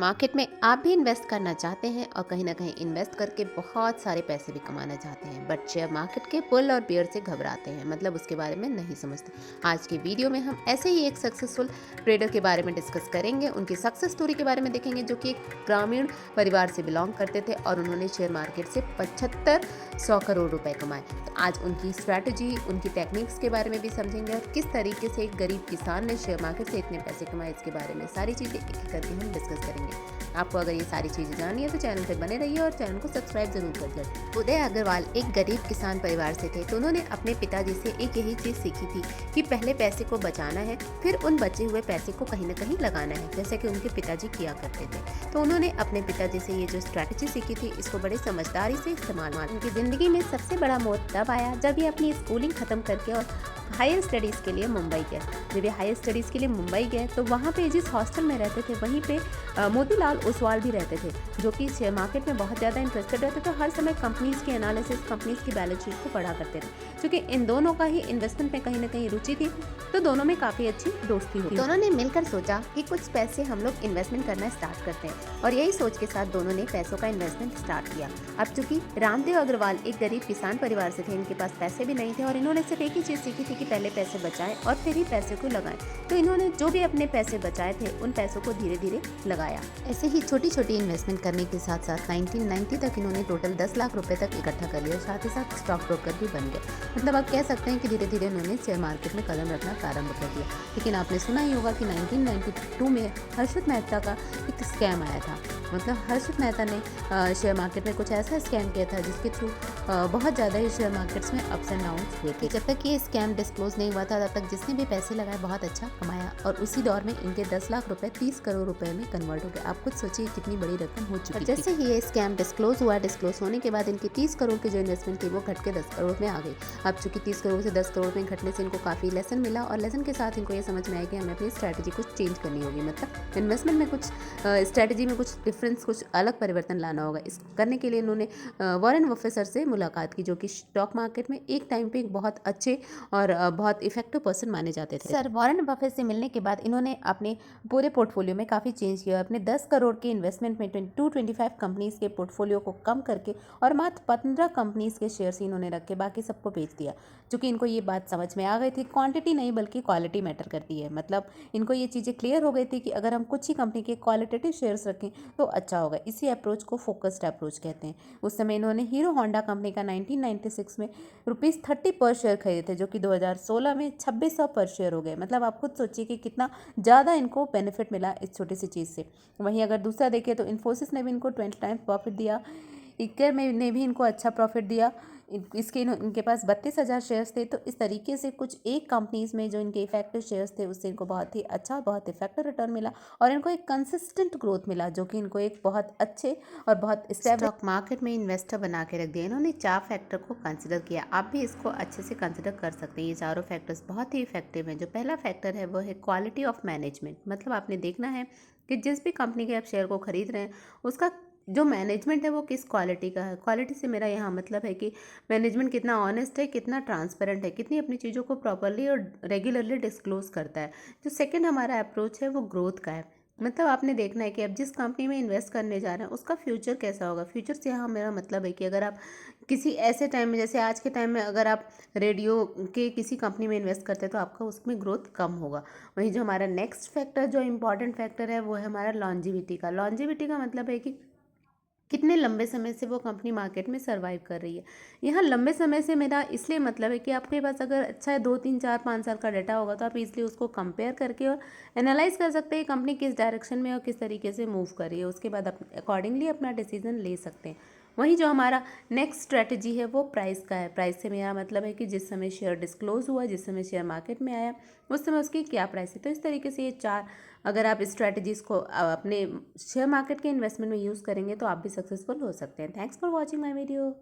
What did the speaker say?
Market में आप भी इन्वेस्ट करना चाहते हैं और कहीं ना कहीं इन्वेस्ट करके बहुत सारे पैसे भी कमाना चाहते हैं, बट शेयर मार्केट के बुल और बेयर से घबराते हैं, मतलब उसके बारे में नहीं समझते। आज की वीडियो में हम ऐसे ही एक सक्सेसफुल ट्रेडर के बारे में डिस्कस करेंगे, उनकी सक्सेस स्टोरी के बारे में देखेंगे, जो कि एक ग्रामीण परिवार से बिलोंग करते थे और उन्होंने शेयर मार्केट से 7500 करोड़ रुपए कमाए। तो आज उनकी स्ट्रैटेजी, उनकी टेक्निक्स के बारे में भी समझेंगे और किस तरीके से एक गरीब किसान ने शेयर मार्केट से इतने पैसे कमाए, इसके बारे में सारी चीज़ें एक एक करके हम डिस्कस करेंगे। आपको अगर ये सारी चीज़ें जाननी है तो चैनल पे बने रहिए और चैनल को सब्सक्राइब जरूर कर दें। उदय अग्रवाल एक गरीब किसान परिवार से थे, तो उन्होंने अपने पिताजी से एक यही चीज़ सीखी थी कि पहले पैसे को बचाना है, फिर उन बचे हुए पैसे को कहीं ना कहीं लगाना है, जैसे कि उनके पिताजी किया करते थे। तो उन्होंने अपने पिताजी से ये जो स्ट्रैटेजी सीखी थी, इसको बड़े समझदारी से इस्तेमाल किया। उनकी ज़िंदगी में सबसे बड़ा मोड़ तब आया जब ये अपनी स्कूलिंग ख़त्म करके और हायर स्टडीज़ के लिए मुंबई गए। जब ये हायर स्टडीज़ के लिए मुंबई गए तो वहाँ पे जिस हॉस्टल में रहते थे वहीं पे मोतीलाल ओसवाल भी रहते थे, जो कि शेयर मार्केट में बहुत ज़्यादा इंटरेस्टेड रहते थे। हर समय कंपनीज़ की एनालिसिस, कंपनीज़ की बैलेंस शीट को पढ़ा करते थे। क्योंकि इन दोनों का ही इन्वेस्टमेंट में कहीं ना कहीं रुचि थी, तो दोनों में काफ़ी अच्छी दोस्ती हुई। दोनों ने मिलकर सोचा कि कुछ पैसे हम लोग इन्वेस्टमेंट करना स्टार्ट करते हैं, और यही सोच के साथ दोनों ने पैसों का इन्वेस्टमेंट स्टार्ट किया। अब चूंकि रामदेव अग्रवाल एक गरीब किसान परिवार से थे, इनके पास पैसे भी नहीं थे और इन्होंने सिर्फ एक ही चीज़ सीखी थी कि पहले पैसे बचाएं और फिर ही पैसे को लगाएं। तो इन्होंने जो भी अपने पैसे बचाए थे उन पैसों को धीरे धीरे लगाया। ऐसे ही छोटी छोटी इन्वेस्टमेंट करने के साथ साथ 1990 तक इन्होंने टोटल 10 लाख रुपए तक इकट्ठा कर लिया, साथ ही साथ स्टॉक ब्रोकर भी बन गए। मतलब आप कह सकते हैं कि धीरे धीरे उन्होंने शेयर मार्केट में कदम रखना प्रारंभ कर दिया। लेकिन आपने सुना ही होगा कि 1992 में हर्षद मेहता का एक स्कैम आया था। मतलब हर्षद मेहता ने शेयर मार्केट में कुछ ऐसा स्कैम किया था जिसके थ्रू बहुत ज़्यादा ही शेयर मार्केट्स में अप्स एंड डाउन्स हुए थे। जब तक ये स्कैम डिस्क्लोज नहीं हुआ था, तब तक जिसने भी पैसे लगाए बहुत अच्छा कमाया, और उसी दौर में इनके 10 लाख रुपए 30 करोड़ रुपए में कन्वर्ट हो गए। आप खुद सोचिए कितनी बड़ी रकम हो चुकी थी। जैसे ही ये स्कैम डिस्क्लोज हुआ, डिस्क्लोज होने के बाद इनकी 30 करोड़ की जो इन्वेस्टमेंट थी वो घट के 10 करोड़ में आ गई। अब चूंकि 30 करोड़ से 10 करोड़ में घटने से इनको काफ़ी लेसन मिला, और लेसन के साथ इनको ये समझ में आया कि हमें अपनी स्ट्रैटेजी कुछ चेंज करनी होगी। मतलब इन्वेस्टमेंट में कुछ स्ट्रैटेजी में कुछ डिफरेंस, कुछ अलग परिवर्तन लाना होगा। इस करने के लिए इन्होंने वॉरेन बफेट सर से मुलाकात की, जो कि स्टॉक मार्केट में एक टाइम पे एक बहुत अच्छे और बहुत इफेक्टिव पर्सन माने जाते थे। सर वॉरेन बफेट से मिलने के बाद इन्होंने अपने पूरे पोर्टफोलियो में काफ़ी चेंज किया। अपने 10 करोड़ के इन्वेस्टमेंट में 225 कंपनीज के पोर्टफोलियो को कम करके और मात्र 15 कंपनीज के शेयर्स इन्होंने रखे, बाकी सबको बेच दिया। क्योंकि इनको ये बात समझ में आ गई थी, क्वांटिटी नहीं बल्कि क्वालिटी मैटर करती है। मतलब इनको ये चीज़ें क्लियर हो गई थी कि अगर हम कुछ ही कंपनी के क्वालिटेटिव शेयर्स रखें तो अच्छा होगा। इसी अप्रोच को फोकस्ड अप्रोच कहते हैं। उस समय इन्होंने हीरो होंडा कंपनी का 1996 में ₹30 पर शेयर खरीदे थे, जो कि 2016 में 2600 पर शेयर हो गए। मतलब आप खुद सोचिए कि कितना ज़्यादा इनको बेनिफिट मिला इस छोटी सी चीज़ से। वहीं अगर दूसरा देखें तो इन्फोसिस ने भी इनको 20 टाइम्स प्रॉफिट दिया, इक्कर में ने भी इनको अच्छा प्रॉफिट दिया। इनके पास 32,000 शेयर्स थे। तो इस तरीके से कुछ एक कंपनीज में जो इनके इफेक्टिव शेयर्स थे, उससे इनको बहुत ही अच्छा, बहुत इफेक्टिव रिटर्न मिला और इनको एक कंसिस्टेंट ग्रोथ मिला, जो कि इनको एक बहुत अच्छे और बहुत स्टॉक मार्केट में इन्वेस्टर बना के रख दिया। इन्होंने 4 फैक्टर को कंसिडर किया। आप भी इसको अच्छे से कंसिडर कर सकते हैं। ये चारों फैक्टर्स बहुत ही इफेक्टिव हैं। जो पहला फैक्टर है वो है क्वालिटी ऑफ मैनेजमेंट। मतलब आपने देखना है कि जिस भी कंपनी के आप शेयर को खरीद रहे हैं, उसका जो मैनेजमेंट है वो किस क्वालिटी का है। क्वालिटी से मेरा यहाँ मतलब है कि मैनेजमेंट कितना ऑनेस्ट है, कितना ट्रांसपेरेंट है, कितनी अपनी चीज़ों को प्रॉपरली और रेगुलरली डिस्क्लोज करता है। जो सेकंड हमारा अप्रोच है वो ग्रोथ का है। मतलब आपने देखना है कि आप जिस कंपनी में इन्वेस्ट करने जा रहे हैं उसका फ्यूचर कैसा होगा। फ्यूचर से यहाँ मेरा मतलब है कि अगर आप किसी ऐसे टाइम में, जैसे आज के टाइम में अगर आप रेडियो के किसी कंपनी में इन्वेस्ट करते हैं तो आपका उसमें ग्रोथ कम होगा। वहीं जो हमारा नेक्स्ट फैक्टर, जो इंपॉर्टेंट फैक्टर है, वो है हमारा लॉन्जिविटी का। लॉन्जिविटी का मतलब है कि कितने लंबे समय से वो कंपनी मार्केट में सर्वाइव कर रही है। यहाँ लंबे समय से मेरा इसलिए मतलब है कि आपके पास अगर अच्छा है 2 3 4 5 साल का डाटा होगा तो आप इसलिए उसको कंपेयर करके और एनालाइज कर सकते हैं कंपनी किस डायरेक्शन में और किस तरीके से मूव कर रही है। उसके बाद आप अकॉर्डिंगली अपना डिसीजन ले सकते हैं। वहीं जो हमारा नेक्स्ट स्ट्रेटजी है वो प्राइस का है। प्राइस से मेरा मतलब है कि जिस समय शेयर डिस्क्लोज हुआ, जिस समय शेयर मार्केट में आया, उस समय उसकी क्या प्राइस है। तो इस तरीके से ये 4 अगर आप स्ट्रैटेजीज़ को अपने शेयर मार्केट के इन्वेस्टमेंट में यूज़ करेंगे तो आप भी सक्सेसफुल हो सकते हैं। Thanks for watching my video.